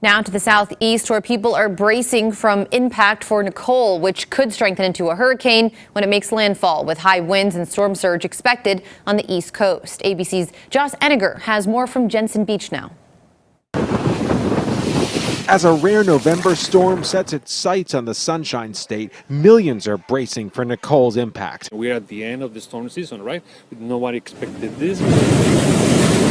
Now to the southeast, where people are bracing from impact for Nicole, which could strengthen into a hurricane when it makes landfall, with high winds and storm surge expected on the east coast. ABC's Josh Eniger has more from Jensen Beach now. As a rare November storm sets its sights on the Sunshine State, millions are bracing for Nicole's impact. We're at the end of the storm season, right? Nobody expected this.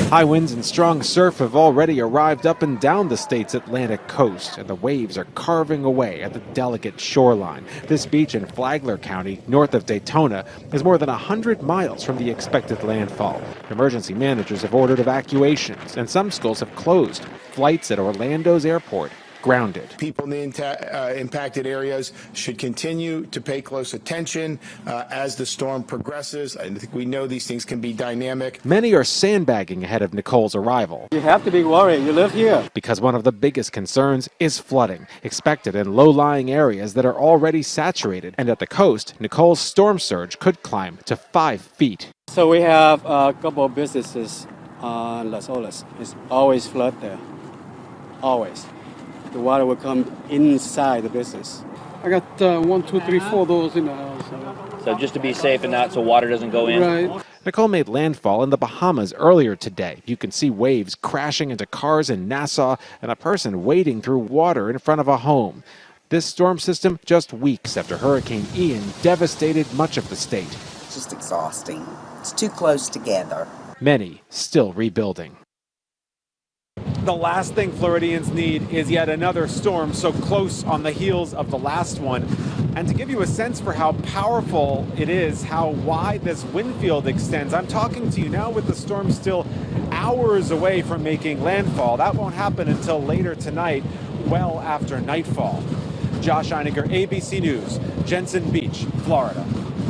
High winds and strong surf have already arrived up and down the state's Atlantic coast, and the waves are carving away at the delicate shoreline. This beach in Flagler County, north of Daytona, is more than 100 miles from the expected landfall. Emergency managers have ordered evacuations, and some schools have closed. Flights at Orlando's airport grounded. People in the impacted areas should continue to pay close attention as the storm progresses. I think we know these things can be dynamic. Many are sandbagging ahead of Nicole's arrival. You have to be worried. You live here. Because one of the biggest concerns is flooding, expected in low-lying areas that are already saturated. And at the coast, Nicole's storm surge could climb to 5 feet. So we have a couple of businesses on Las Olas. It's always flood there. Always. The water will come inside the business. I got 1, 2, 3, 4 of those in the house. So just to be safe and not so water doesn't go in? Right. Nicole made landfall in the Bahamas earlier today. You can see waves crashing into cars in Nassau and a person wading through water in front of a home. This storm system just weeks after Hurricane Ian devastated much of the state. It's just exhausting. It's too close together. Many still rebuilding. The last thing Floridians need is yet another storm so close on the heels of the last one. And to give you a sense for how powerful it is, how wide this wind field extends, I'm talking to you now with the storm still hours away from making landfall. That won't happen until later tonight, well after nightfall. Josh Einiger, ABC News, Jensen Beach, Florida.